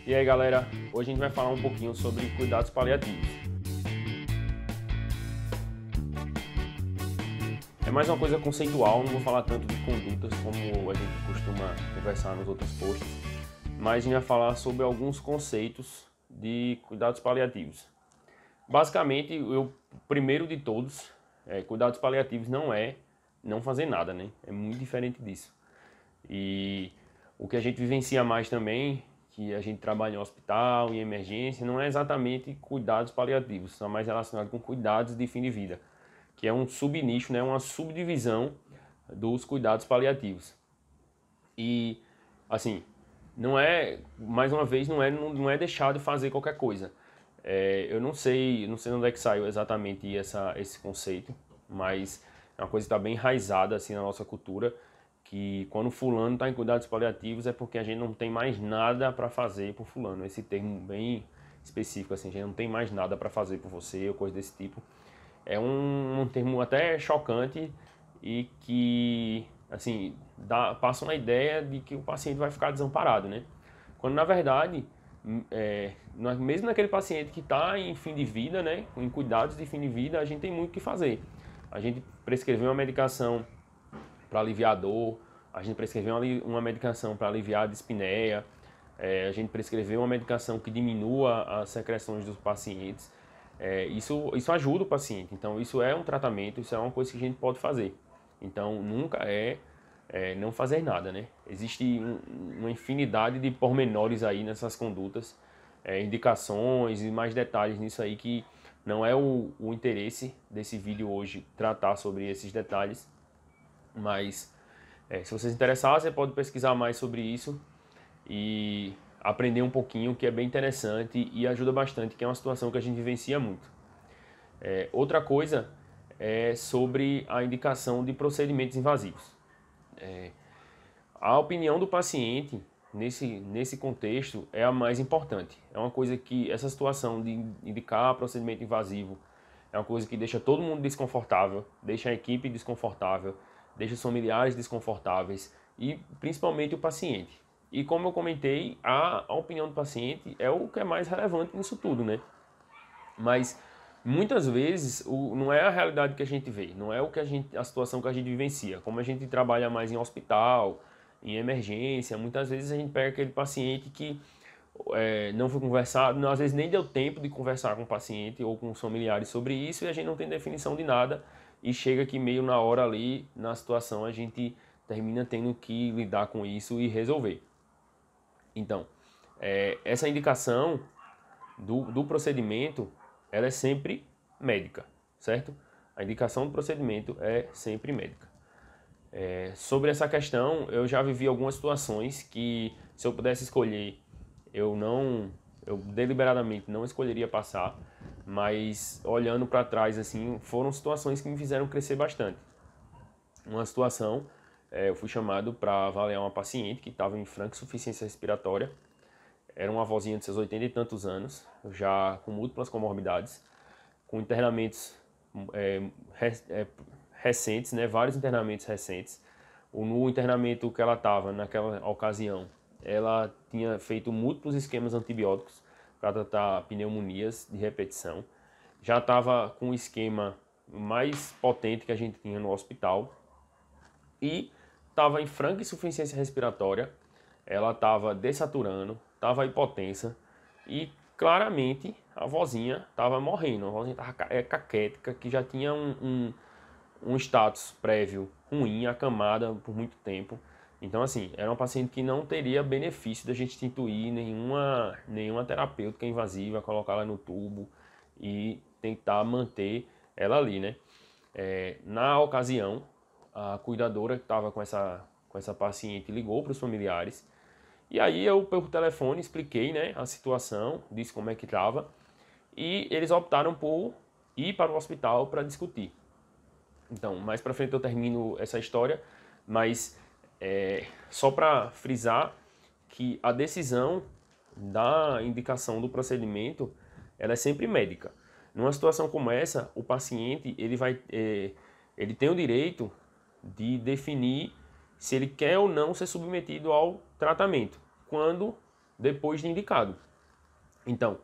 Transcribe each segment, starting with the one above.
E aí galera, hoje a gente vai falar um pouquinho sobre cuidados paliativos. É mais uma coisa conceitual, não vou falar tanto de condutas como a gente costuma conversar nos outros posts, mas a gente vai falar sobre alguns conceitos de cuidados paliativos. Basicamente, o primeiro de todos, cuidados paliativos não é não fazer nada, né? É muito diferente disso. E o que a gente vivencia mais também, que a gente trabalha em hospital, em emergência, não é exatamente cuidados paliativos, são mais relacionados com cuidados de fim de vida, que é um subnicho, né, uma subdivisão dos cuidados paliativos. E, assim, não é, mais uma vez, não é deixar de fazer qualquer coisa. Eu não sei onde é que saiu exatamente esse conceito, mas é uma coisa que está bem enraizada assim, na nossa cultura, que quando fulano está em cuidados paliativos é porque a gente não tem mais nada para fazer por fulano. Esse termo bem específico, assim, a gente não tem mais nada para fazer por você ou coisa desse tipo. É um termo até chocante e que, assim, passa uma ideia de que o paciente vai ficar desamparado, né? Quando, na verdade, mesmo naquele paciente que está em fim de vida, né, em cuidados de fim de vida, a gente tem muito o que fazer. A gente prescreveu uma medicação para aliviar a dor, a gente prescreveu uma medicação para aliviar a dispneia, a gente prescreveu uma medicação que diminua as secreções dos pacientes. Isso ajuda o paciente, então isso é um tratamento, isso é uma coisa que a gente pode fazer. Então nunca não fazer nada, né? Existe uma infinidade de pormenores aí nessas condutas, indicações e mais detalhes nisso aí que não é o interesse desse vídeo hoje tratar sobre esses detalhes, mas se você se interessar, você pode pesquisar mais sobre isso e aprender um pouquinho, que é bem interessante e ajuda bastante, que é uma situação que a gente vivencia muito. Outra coisa é sobre a indicação de procedimentos invasivos. A opinião do paciente nesse contexto é a mais importante. É uma coisa que essa situação de indicar procedimento invasivo é uma coisa que deixa todo mundo desconfortável, deixa a equipe desconfortável, deixa os familiares desconfortáveis e principalmente o paciente. E como eu comentei, a opinião do paciente é o que é mais relevante nisso tudo, né? Mas muitas vezes não é a realidade que a gente vê, não é a situação que a gente vivencia. Como a gente trabalha mais em hospital, em emergência, muitas vezes a gente pega aquele paciente que não foi conversado, às vezes nem deu tempo de conversar com o paciente ou com os familiares sobre isso e a gente não tem definição de nada e chega que meio na hora ali, na situação, a gente termina tendo que lidar com isso e resolver. Então, essa indicação do procedimento, ela é sempre médica, certo? A indicação do procedimento é sempre médica. Sobre essa questão, eu já vivi algumas situações que, se eu pudesse escolher, eu deliberadamente não escolheria passar, mas olhando para trás, assim, foram situações que me fizeram crescer bastante. Uma situação, eu fui chamado para avaliar uma paciente que estava em franca insuficiência respiratória. Era uma avózinha de seus 80 e tantos anos, já com múltiplas comorbidades, com internamentos recentes, né, vários internamentos recentes. No internamento que ela estava naquela ocasião, ela tinha feito múltiplos esquemas antibióticos para tratar pneumonias de repetição. Já estava com o esquema mais potente que a gente tinha no hospital e estava em franca insuficiência respiratória. Ela estava dessaturando, estava hipotensa e claramente a vozinha estava morrendo. A vozinha estava caquética, que já tinha um status prévio ruim, acamada por muito tempo. Então, assim, era uma paciente que não teria benefício da gente instituir nenhuma terapêutica invasiva, colocar ela no tubo e tentar manter ela ali, né? Na ocasião, a cuidadora que estava com essa paciente ligou para os familiares e aí eu, por telefone, expliquei, né, a situação, disse como é que estava e eles optaram por ir para o hospital para discutir. Então, mais para frente eu termino essa história, mas só para frisar que a decisão da indicação do procedimento, ela é sempre médica. Numa situação como essa, o paciente ele tem o direito de definir se ele quer ou não ser submetido ao tratamento, quando depois de indicado. Então,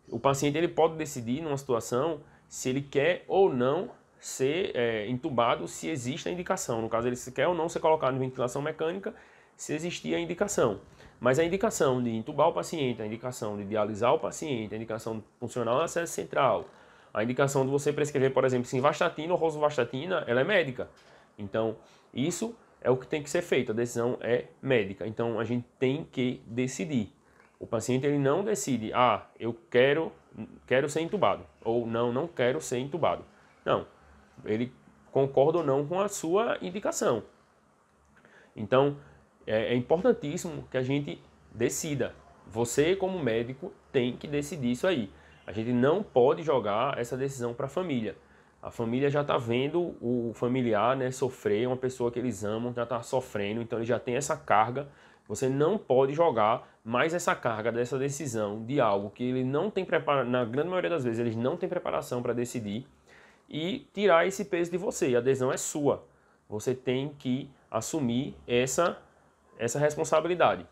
o paciente ele pode decidir numa situação se ele quer ou não ser entubado, se existe a indicação. No caso, ele se quer ou não ser colocado em ventilação mecânica, se existir a indicação. Mas a indicação de entubar o paciente, a indicação de dialisar o paciente, a indicação de funcionar o acesso central, a indicação de você prescrever, por exemplo, simvastatina ou rosuvastatina, ela é médica. Então, isso é o que tem que ser feito, a decisão é médica. Então, a gente tem que decidir. O paciente ele não decide, eu quero ser entubado, ou não quero ser entubado. Não, ele concorda ou não com a sua indicação. Então, é importantíssimo que a gente decida. Você, como médico, tem que decidir isso aí. A gente não pode jogar essa decisão para a família. A família já está vendo o familiar, né, sofrer, uma pessoa que eles amam já está sofrendo, então ele já tem essa carga. Você não pode jogar mais essa carga dessa decisão de algo que ele não tem preparação, na grande maioria das vezes eles não têm preparação para decidir, e tirar esse peso de você. A decisão é sua. Você tem que assumir essa responsabilidade.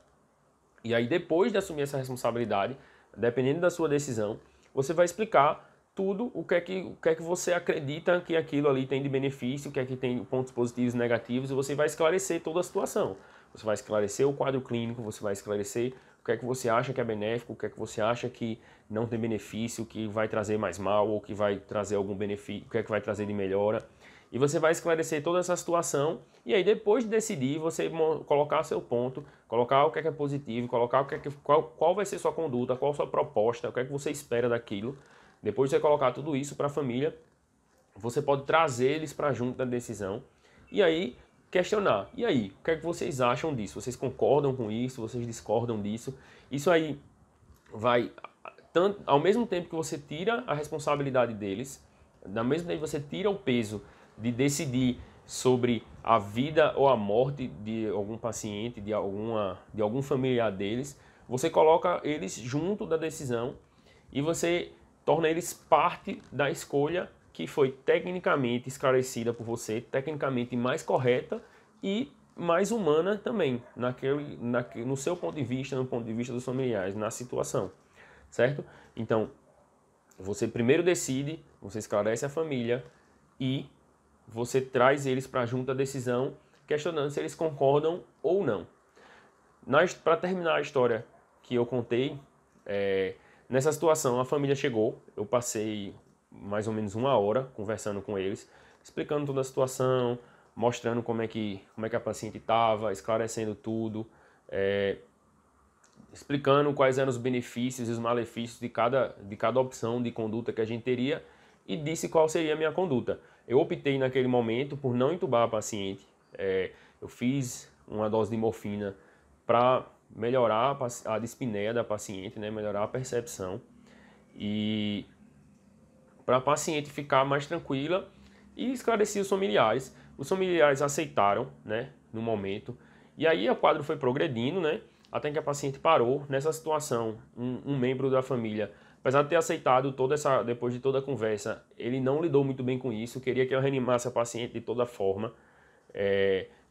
E aí, depois de assumir essa responsabilidade, dependendo da sua decisão, você vai explicar tudo o que é que você acredita que aquilo ali tem de benefício, o que é que tem pontos positivos e negativos, e você vai esclarecer toda a situação. Você vai esclarecer o quadro clínico, você vai esclarecer o que é que você acha que é benéfico, o que é que você acha que não tem benefício, que vai trazer mais mal, ou que vai trazer algum benefício, o que é que vai trazer de melhora. E você vai esclarecer toda essa situação, e aí depois de decidir, você colocar seu ponto, colocar o que é positivo, colocar qual vai ser sua conduta, qual a sua proposta, o que é que você espera daquilo. Depois de você colocar tudo isso para a família, você pode trazer eles para junto da decisão, e aí questionar. E aí, o que é que vocês acham disso? Vocês concordam com isso? Vocês discordam disso? Isso aí vai, tanto, ao mesmo tempo que você tira a responsabilidade deles, ao mesmo tempo que você tira o peso de decidir sobre a vida ou a morte de algum paciente, de algum familiar deles, você coloca eles junto da decisão e você torna eles parte da escolha que foi tecnicamente esclarecida por você, tecnicamente mais correta e mais humana também, no seu ponto de vista, no ponto de vista dos familiares, na situação, certo? Então, você primeiro decide, você esclarece a família e você traz eles para junto da decisão, questionando se eles concordam ou não. Para terminar a história que eu contei, nessa situação a família chegou, eu passei mais ou menos 1 hora conversando com eles, explicando toda a situação, mostrando como é que a paciente estava, esclarecendo tudo, explicando quais eram os benefícios e os malefícios de cada opção de conduta que a gente teria, e disse qual seria a minha conduta. Eu optei naquele momento por não entubar a paciente, eu fiz uma dose de morfina para melhorar a dispneia da paciente, né, melhorar a percepção, e para a paciente ficar mais tranquila, e esclareci os familiares. Os familiares aceitaram, né, no momento, e aí o quadro foi progredindo, né, até que a paciente parou. Nessa situação, um membro da família, apesar de ter aceitado depois de toda a conversa, ele não lidou muito bem com isso, queria que eu reanimasse a paciente de toda forma,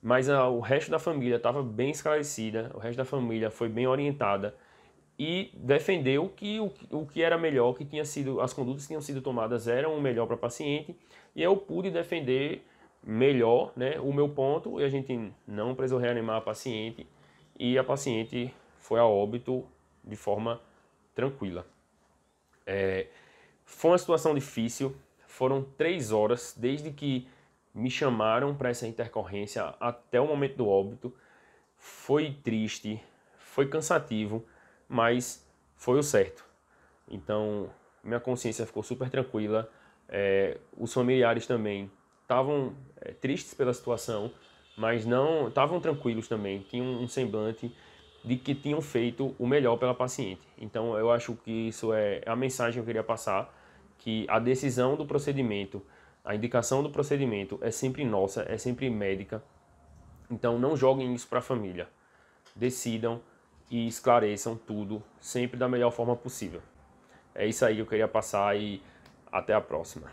mas o resto da família estava bem esclarecida, o resto da família foi bem orientada e defendeu que o que era melhor, que tinha sido, as condutas que tinham sido tomadas eram o melhor para a paciente, e eu pude defender melhor, né, o meu ponto, e a gente não precisou reanimar a paciente, e a paciente foi a óbito de forma tranquila. Foi uma situação difícil, foram 3 horas desde que me chamaram para essa intercorrência até o momento do óbito. Foi triste, foi cansativo, mas foi o certo. Então, minha consciência ficou super tranquila. Os familiares também estavam tristes pela situação, mas não estavam tranquilos também. Tinham um semblante de que tinham feito o melhor pela paciente. Então, eu acho que isso é a mensagem que eu queria passar, que a decisão do procedimento, a indicação do procedimento é sempre nossa, é sempre médica. Então, não joguem isso para a família. Decidam e esclareçam tudo, sempre da melhor forma possível. É isso aí que eu queria passar e até a próxima.